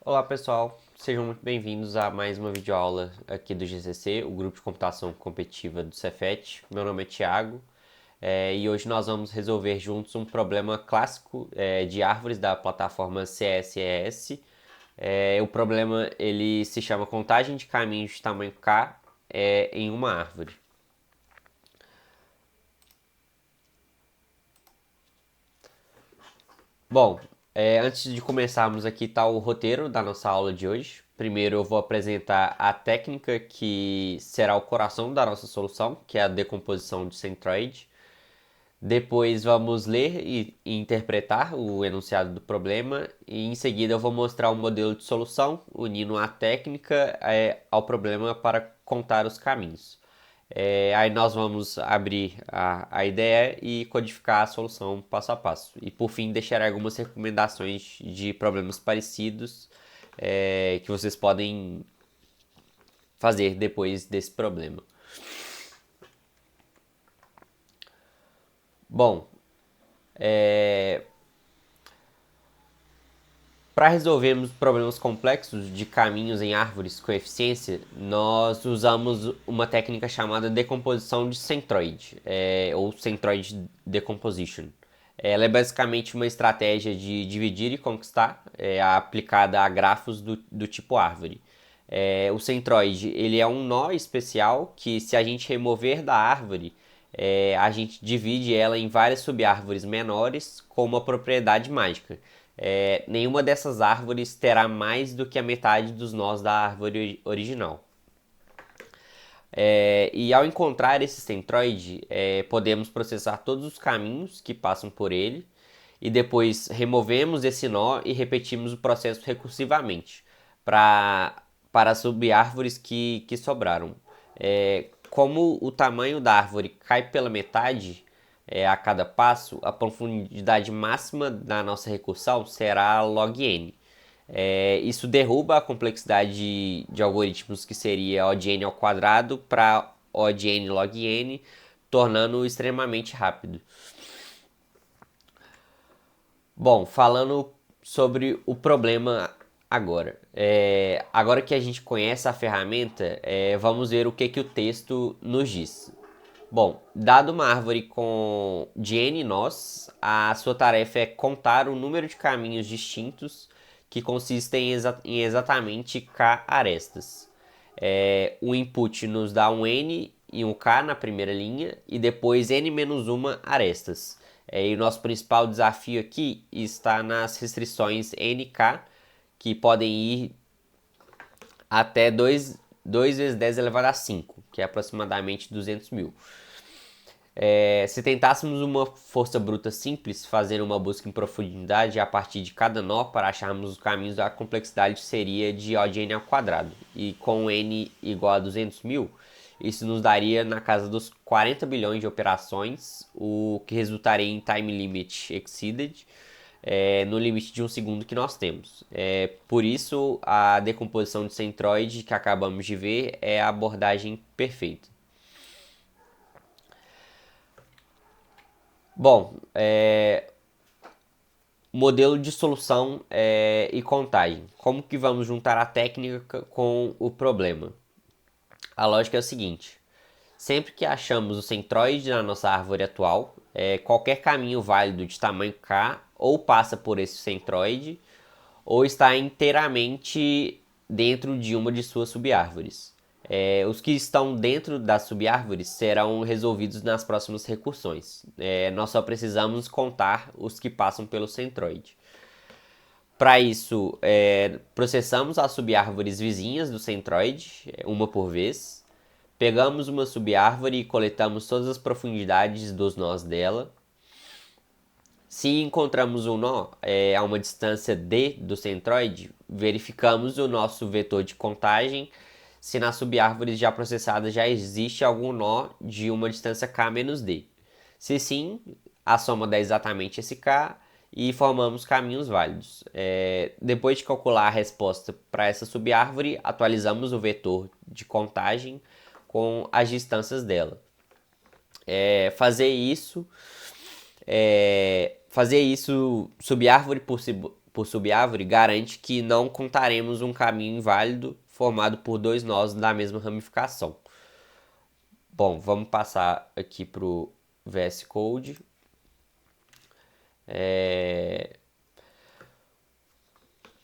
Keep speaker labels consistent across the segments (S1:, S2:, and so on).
S1: Olá pessoal, sejam muito bem-vindos a mais uma videoaula aqui do GCC, o Grupo de Computação Competitiva do Cefet. Meu nome é Thiago e hoje nós vamos resolver juntos um problema clássico de árvores da plataforma CSES. O problema ele se chama contagem de caminhos de tamanho K em uma árvore. Bom, antes de começarmos aqui está o roteiro da nossa aula de hoje. Primeiro eu vou apresentar a técnica que será o coração da nossa solução, que é a decomposição de centroide. Depois vamos ler e interpretar o enunciado do problema e em seguida eu vou mostrar o modelo de solução, unindo a técnica ao problema para contar os caminhos. Aí nós vamos abrir a ideia e codificar a solução passo a passo. E por fim deixar algumas recomendações de problemas parecidos que vocês podem fazer depois desse problema. Bom, para resolvermos problemas complexos de caminhos em árvores com eficiência, nós usamos uma técnica chamada decomposição de centroide, ou centroid decomposition. Ela é basicamente uma estratégia de dividir e conquistar, aplicada a grafos do tipo árvore. O centroide ele é um nó especial que, se a gente remover da árvore, a gente divide ela em várias subárvores menores com uma propriedade mágica. Nenhuma dessas árvores terá mais do que a metade dos nós da árvore original. E ao encontrar esse centroide, podemos processar todos os caminhos que passam por ele e depois removemos esse nó e repetimos o processo recursivamente para as subárvores que sobraram. Como o tamanho da árvore cai pela metade a cada passo, a profundidade máxima da nossa recursão será log n. Isso derruba a complexidade de algoritmos que seria O de n ao quadrado para O de n log n, tornando-o extremamente rápido. Bom, falando sobre o problema agora. Agora que a gente conhece a ferramenta, vamos ver o que o texto nos diz. Bom, dado uma árvore de n nós, a sua tarefa é contar o número de caminhos distintos que consistem em exatamente k arestas. O input nos dá um n e um k na primeira linha e depois n menos uma arestas. E o nosso principal desafio aqui está nas restrições nk, que podem ir até 2 vezes 10 elevado a 5, que é aproximadamente 200 mil. Se tentássemos uma força bruta simples, fazendo uma busca em profundidade a partir de cada nó para acharmos os caminhos, a complexidade seria de O de n ao quadrado. E com n igual a 200 mil, isso nos daria na casa dos 40 bilhões de operações, o que resultaria em time limit exceeded, no limite de 1 segundo que nós temos. Por isso, a decomposição de centroide que acabamos de ver é a abordagem perfeita. Bom, modelo de solução e contagem. Como que vamos juntar a técnica com o problema? A lógica é a seguinte: sempre que achamos o centroide na nossa árvore atual, qualquer caminho válido de tamanho k ou passa por esse centroide ou está inteiramente dentro de uma de suas subárvores. Os que estão dentro das subárvores serão resolvidos nas próximas recursões. Nós só precisamos contar os que passam pelo centroide. Para isso, processamos as subárvores vizinhas do centroide, uma por vez. Pegamos uma subárvore e coletamos todas as profundidades dos nós dela. Se encontramos um nó a uma distância d do centroide, verificamos o nosso vetor de contagem se nas subárvores já processadas já existe algum nó de uma distância k menos d. Se sim, a soma dá exatamente esse k e formamos caminhos válidos. Depois de calcular a resposta para essa subárvore, atualizamos o vetor de contagem com as distâncias dela. Fazer isso subárvore por subárvore garante que não contaremos um caminho inválido formado por dois nós da mesma ramificação. Bom, vamos passar aqui para o VS Code.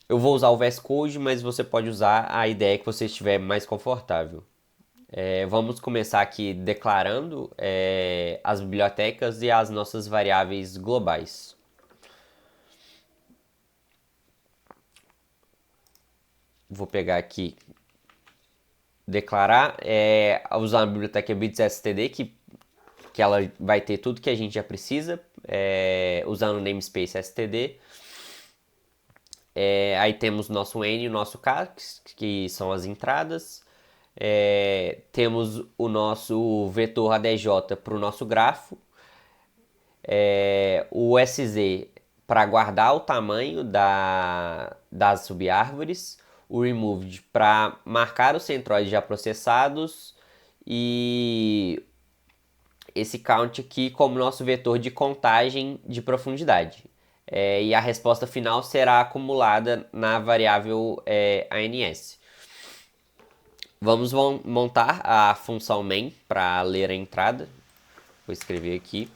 S1: Eu vou usar o VS Code, mas você pode usar a ideia que você estiver mais confortável. Vamos começar aqui declarando as bibliotecas e as nossas variáveis globais. Vou pegar aqui, declarar, usar a biblioteca bitsstd, que ela vai ter tudo que a gente já precisa, usando o namespace std. Aí temos nosso n e o nosso k, que são as entradas. Temos o nosso vetor ADJ para o nosso grafo. O SZ para guardar o tamanho das subárvores. O removed para marcar os centroides já processados. E esse count aqui como nosso vetor de contagem de profundidade. E a resposta final será acumulada na variável ANS. Vamos montar a função main para ler a entrada. Vou escrever aqui.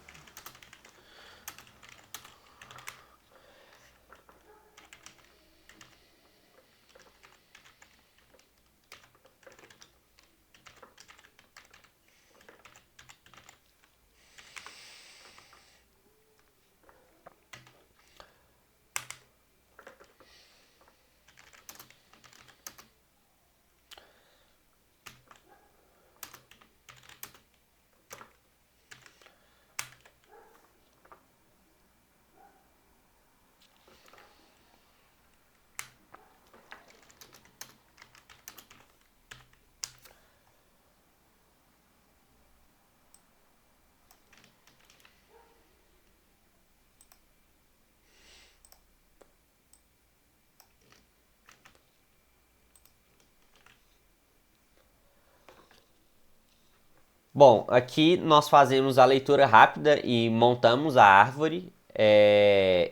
S1: Bom, aqui nós fazemos a leitura rápida e montamos a árvore.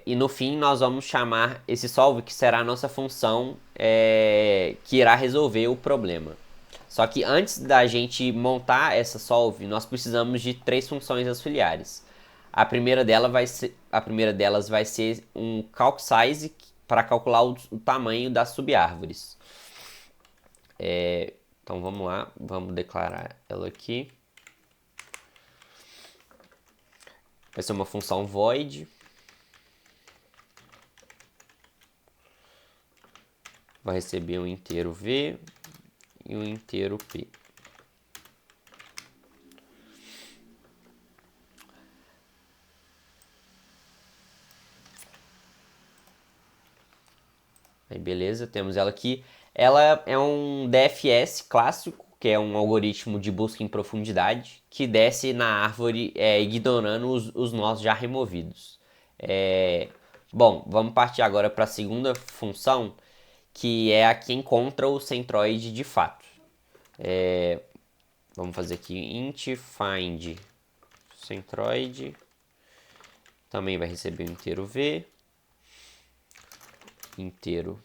S1: E no fim nós vamos chamar esse solve, que será a nossa função que irá resolver o problema. Só que antes da gente montar essa solve, nós precisamos de três funções auxiliares. A primeira delas vai ser um calc size para calcular o tamanho das subárvores. Então vamos lá, vamos declarar ela aqui. Vai ser uma função void. Vai receber um inteiro v e um inteiro p. Aí beleza, temos ela aqui. Ela é um DFS clássico, que é um algoritmo de busca em profundidade, que desce na árvore ignorando os nós já removidos. Bom, vamos partir agora para a segunda função, que é a que encontra o centroide de fato. Vamos fazer aqui int find centroide. Também vai receber um inteiro v, inteiro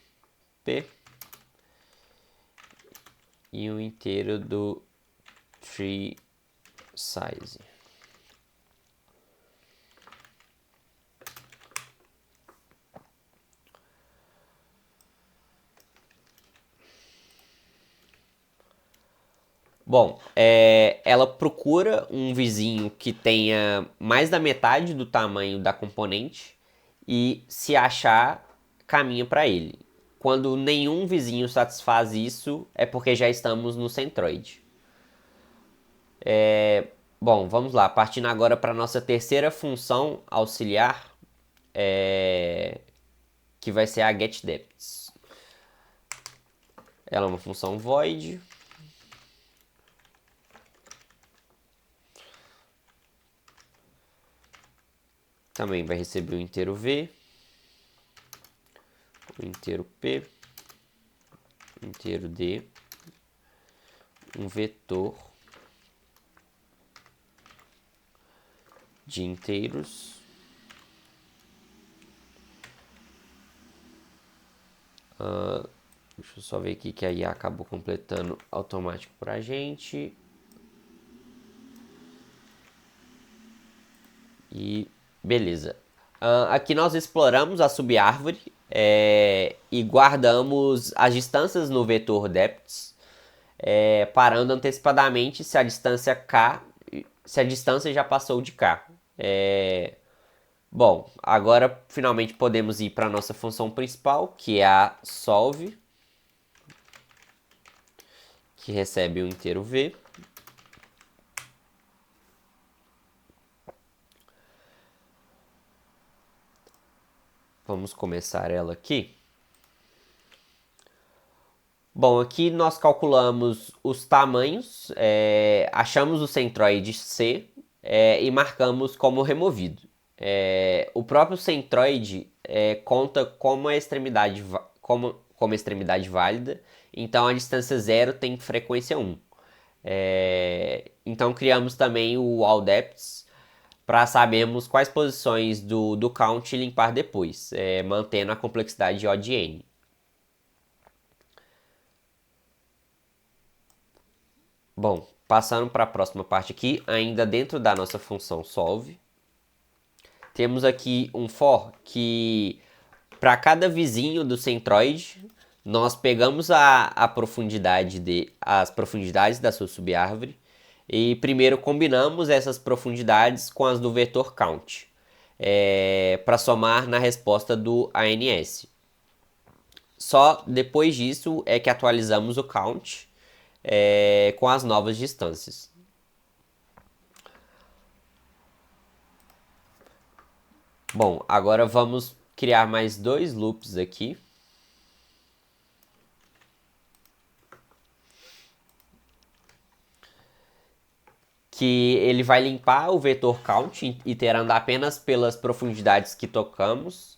S1: p e um inteiro do tree size. Bom, ela procura um vizinho que tenha mais da metade do tamanho da componente e, se achar, caminha para ele. Quando nenhum vizinho satisfaz isso, é porque já estamos no centroide. Bom, vamos lá. Partindo agora para a nossa terceira função auxiliar, que vai ser a getDepths. Ela é uma função void. Também vai receber o inteiro v, o inteiro p, o inteiro d, um vetor de inteiros Deixa eu só ver aqui que a IA acabou completando automático pra gente. E beleza. Aqui nós exploramos a subárvore e guardamos as distâncias no vetor depths, parando antecipadamente se a distância k, se a distância já passou de k. Bom, agora finalmente podemos ir para a nossa função principal, que é a solve, que recebe o inteiro v. Vamos começar ela aqui. Bom, aqui nós calculamos os tamanhos, achamos o centroide C e marcamos como removido. O próprio centroide conta como extremidade, como extremidade válida, então a distância 0 tem frequência 1. Então criamos também o AllDepths para sabermos quais posições do count limpar depois, mantendo a complexidade de O de n. Bom, passando para a próxima parte aqui, ainda dentro da nossa função solve, temos aqui um for que para cada vizinho do centroide, nós pegamos a profundidade as profundidades da sua subárvore e primeiro combinamos essas profundidades com as do vetor count para somar na resposta do ANS. Só depois disso é que atualizamos o count com as novas distâncias. Bom, agora vamos criar mais dois loops aqui. Que ele vai limpar o vetor count, iterando apenas pelas profundidades que tocamos.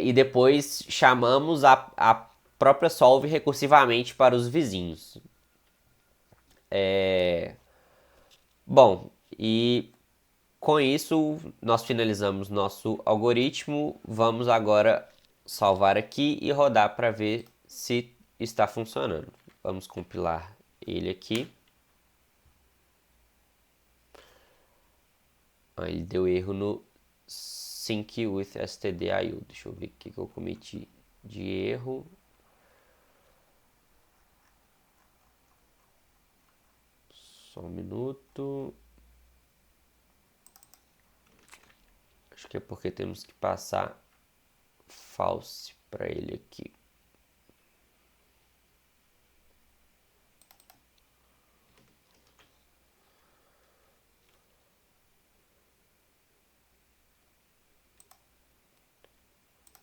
S1: E depois chamamos a própria solve recursivamente para os vizinhos. Bom, e com isso nós finalizamos nosso algoritmo. Vamos agora salvar aqui e rodar para ver se está funcionando. Vamos compilar ele aqui. Ele deu erro no sync with stdio. Deixa eu ver o que eu cometi de erro. Só um minuto. Acho que é porque temos que passar false para ele aqui.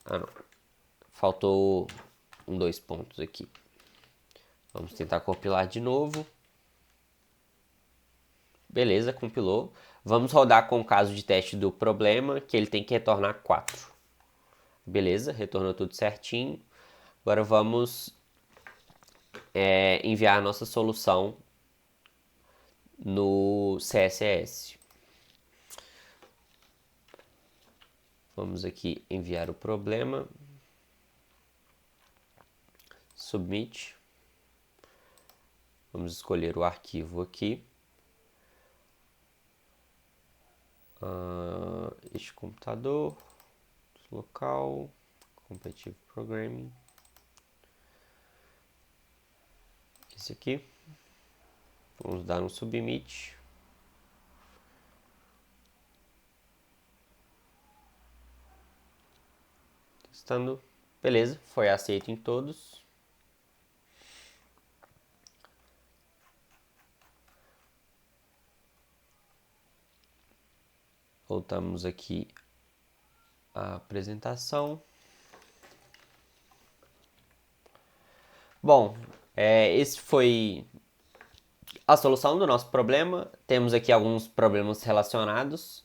S1: Ah, não. Faltou 2 pontos aqui. Vamos tentar compilar de novo. Beleza, compilou. Vamos rodar com o caso de teste do problema, que ele tem que retornar 4. Beleza, retornou tudo certinho. Agora vamos enviar a nossa solução no CSS. Vamos aqui enviar o problema. Submit. Vamos escolher o arquivo aqui. Este computador, local, competitive programming. Esse aqui. Vamos dar um submit. Testando. Beleza, foi aceito em todos. Voltamos aqui à apresentação. Bom, esse foi a solução do nosso problema. Temos aqui alguns problemas relacionados.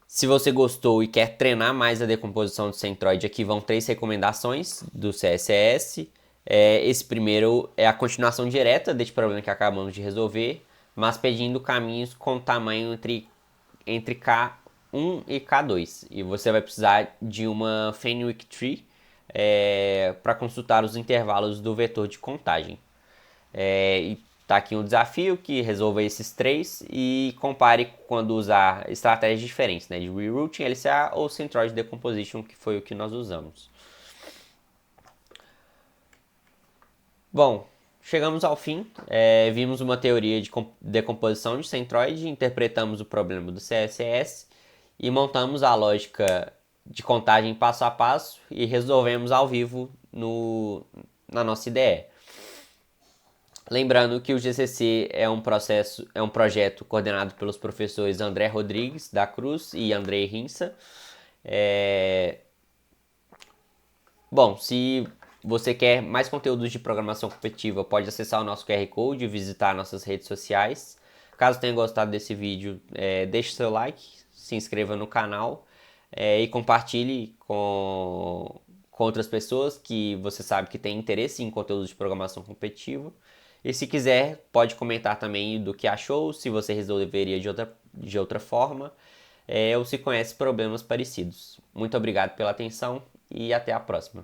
S1: Se você gostou e quer treinar mais a decomposição do centroide, aqui vão 3 recomendações do CSS. Esse primeiro é a continuação direta deste problema que acabamos de resolver, mas pedindo caminhos com tamanho entre k K1 e K2. E você vai precisar de uma Fenwick Tree para consultar os intervalos do vetor de contagem. E tá aqui um desafio que resolva esses três e compare quando usar estratégias diferentes, né, de rerouting, LCA ou Centroid Decomposition, que foi o que nós usamos. Bom, chegamos ao fim, vimos uma teoria de decomposição de centroide, interpretamos o problema do CSS e montamos a lógica de contagem passo a passo e resolvemos ao vivo na nossa IDE. Lembrando que o GCC é um projeto coordenado pelos professores André Rodrigues da Cruz e Andrei Rinsa. Bom, se você quer mais conteúdos de programação competitiva, pode acessar o nosso QR Code e visitar nossas redes sociais. Caso tenha gostado desse vídeo, deixe seu like, se inscreva no canal e compartilhe com outras pessoas que você sabe que têm interesse em conteúdos de programação competitiva. E se quiser, pode comentar também do que achou, se você resolveria de outra forma, ou se conhece problemas parecidos. Muito obrigado pela atenção e até a próxima.